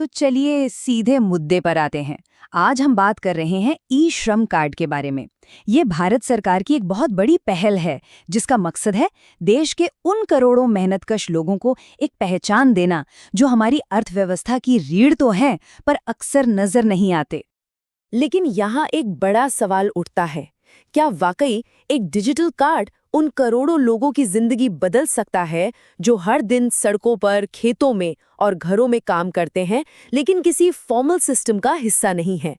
तो चलिए सीधे मुद्दे पर आते हैं। आज हम बात कर रहे हैं ई श्रम कार्ड के बारे में। ये भारत सरकार की एक बहुत बड़ी पहल है, जिसका मकसद है देश के उन करोड़ों मेहनतकश लोगों को एक पहचान देना जो हमारी अर्थव्यवस्था की रीढ़ तो हैं, पर अक्सर नजर नहीं आते। लेकिन यहाँ एक बड़ा सवाल उठता है, क्या वाकई एक डिजिटल कार्ड उन करोड़ों लोगों की जिंदगी बदल सकता है जो हर दिन सड़कों पर, खेतों में और घरों में काम करते हैं, लेकिन किसी फॉर्मल सिस्टम का हिस्सा नहीं है?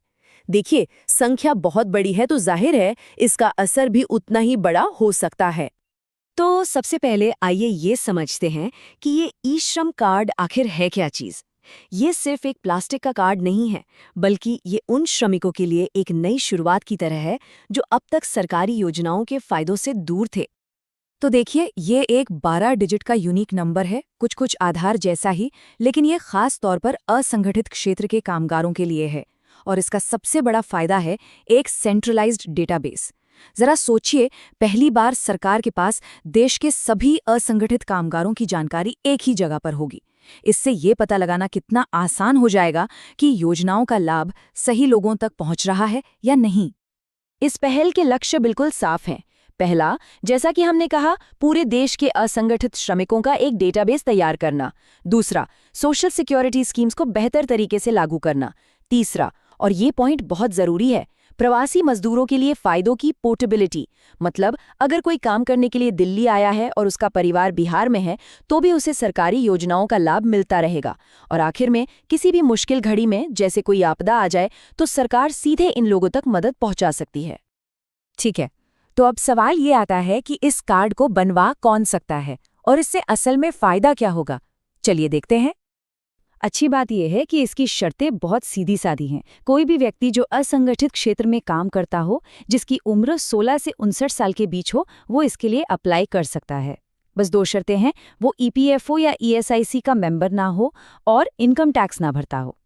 देखिए, संख्या बहुत बड़ी है तो जाहिर है इसका असर भी उतना ही बड़ा हो सकता है। तो सबसे पहले आइए ये समझते हैं कि ये ई श्रम कार्ड आखिर है क्या चीज़। ये सिर्फ एक प्लास्टिक का कार्ड नहीं है, बल्कि ये उन श्रमिकों के लिए एक नई शुरुआत की तरह है जो अब तक सरकारी योजनाओं के फायदों से दूर थे। तो देखिए, ये एक 12 डिजिट का यूनिक नंबर है, कुछ आधार जैसा ही, लेकिन ये खास तौर पर असंगठित क्षेत्र के कामगारों के लिए है। और इसका सबसे बड़ा फायदा है एक सेंट्रलाइज्ड डेटाबेस। जरा सोचिए, पहली बार सरकार के पास देश के सभी असंगठित कामगारों की जानकारी एक ही जगह पर होगी। इससे ये पता लगाना कितना आसान हो जाएगा कि योजनाओं का लाभ सही लोगों तक पहुंच रहा है या नहीं। इस पहल के लक्ष्य बिल्कुल साफ हैं। पहला, जैसा कि हमने कहा, पूरे देश के असंगठित श्रमिकों का एक डेटाबेस तैयार करना। दूसरा, सोशल सिक्योरिटी स्कीम्स को बेहतर तरीके से लागू करना। तीसरा, और ये पॉइंट बहुत जरूरी है, प्रवासी मजदूरों के लिए फायदों की पोर्टेबिलिटी। मतलब अगर कोई काम करने के लिए दिल्ली आया है और उसका परिवार बिहार में है, तो भी उसे सरकारी योजनाओं का लाभ मिलता रहेगा। और आखिर में, किसी भी मुश्किल घड़ी में, जैसे कोई आपदा आ जाए, तो सरकार सीधे इन लोगों तक मदद पहुंचा सकती है। ठीक है, तो अब सवाल ये आता है कि इस कार्ड को बनवा कौन सकता है और इससे असल में फायदा क्या होगा। चलिए देखते हैं। अच्छी बात यह है कि इसकी शर्तें बहुत सीधी सादी हैं। कोई भी व्यक्ति जो असंगठित क्षेत्र में काम करता हो, जिसकी उम्र 16 से 59 साल के बीच हो, वो इसके लिए अप्लाई कर सकता है। बस 2 शर्तें हैं, वो ईपीएफओ या ईएसआईसी का मेंबर ना हो और इनकम टैक्स ना भरता हो।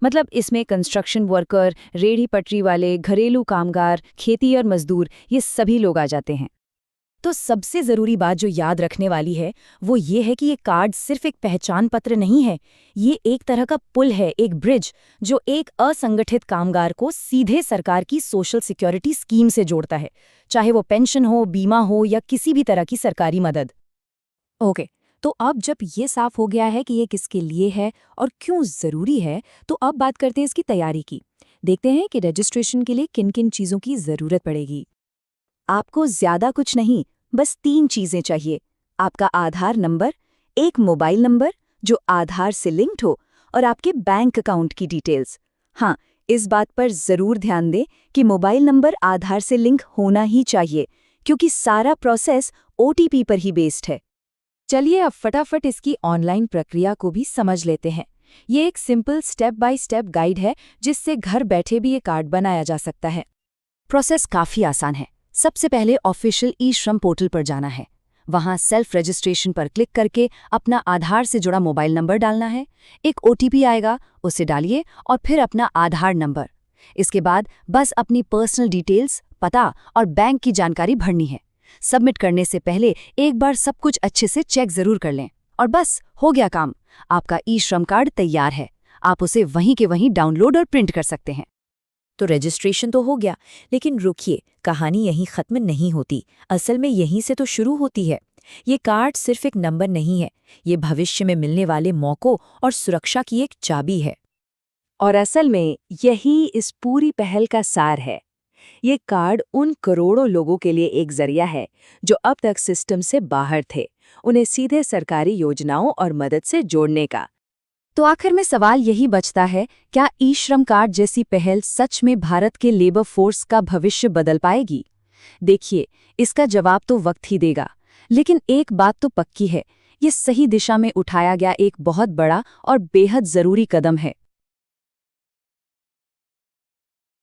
मतलब इसमें कंस्ट्रक्शन वर्कर, रेहड़ी पटरी वाले, घरेलू कामगार, खेती और मजदूर, ये सभी लोग आ जाते हैं। तो सबसे ज़रूरी बात जो याद रखने वाली है वो ये है कि ये कार्ड सिर्फ एक पहचान पत्र नहीं है। ये एक तरह का पुल है, एक ब्रिज, जो एक असंगठित कामगार को सीधे सरकार की सोशल सिक्योरिटी स्कीम से जोड़ता है, चाहे वो पेंशन हो, बीमा हो या किसी भी तरह की सरकारी मदद। ओके, तो अब जब ये साफ हो गया है कि ये किसके लिए है और क्यों ज़रूरी है, तो अब बात करते हैं इसकी तैयारी की। देखते हैं कि रजिस्ट्रेशन के लिए किन किन चीज़ों की ज़रूरत पड़ेगी। आपको ज्यादा कुछ नहीं, बस 3 चीजें चाहिए। आपका आधार नंबर, एक मोबाइल नंबर जो आधार से लिंक्ड हो, और आपके बैंक अकाउंट की डिटेल्स। हाँ, इस बात पर जरूर ध्यान दें कि मोबाइल नंबर आधार से लिंक होना ही चाहिए, क्योंकि सारा प्रोसेस ओटीपी पर ही बेस्ड है। चलिए अब फटाफट इसकी ऑनलाइन प्रक्रिया को भी समझ लेते हैं। ये एक simple step by step guide है जिससे घर बैठे भी ये कार्ड बनाया जा सकता है। प्रोसेस काफ़ी आसान है। सबसे पहले ऑफिशियल ई श्रम पोर्टल पर जाना है। वहां सेल्फ रजिस्ट्रेशन पर क्लिक करके अपना आधार से जुड़ा मोबाइल नंबर डालना है। एक ओटीपी आएगा, उसे डालिए और फिर अपना आधार नंबर। इसके बाद बस अपनी पर्सनल डिटेल्स, पता और बैंक की जानकारी भरनी है। सबमिट करने से पहले एक बार सब कुछ अच्छे से चेक जरूर कर लें और बस हो गया काम। आपका ई श्रम कार्ड तैयार है। आप उसे वहीं के वहीं डाउनलोड और प्रिंट कर सकते हैं। तो रजिस्ट्रेशन तो हो गया, लेकिन रुकिए, कहानी यहीं खत्म नहीं होती। असल में यहीं से तो शुरू होती है। ये कार्ड सिर्फ एक नंबर नहीं है, ये भविष्य में मिलने वाले मौक़ों और सुरक्षा की एक चाबी है। और असल में यही इस पूरी पहल का सार है। ये कार्ड उन करोड़ों लोगों के लिए एक जरिया है जो अब तक सिस्टम से बाहर थे, उन्हें सीधे सरकारी योजनाओं और मदद से जोड़ने का। तो आखिर में सवाल यही बचता है, क्या ई श्रम कार्ड जैसी पहल सच में भारत के लेबर फोर्स का भविष्य बदल पाएगी? देखिए, इसका जवाब तो वक्त ही देगा, लेकिन एक बात तो पक्की है, ये सही दिशा में उठाया गया एक बहुत बड़ा और बेहद ज़रूरी कदम है।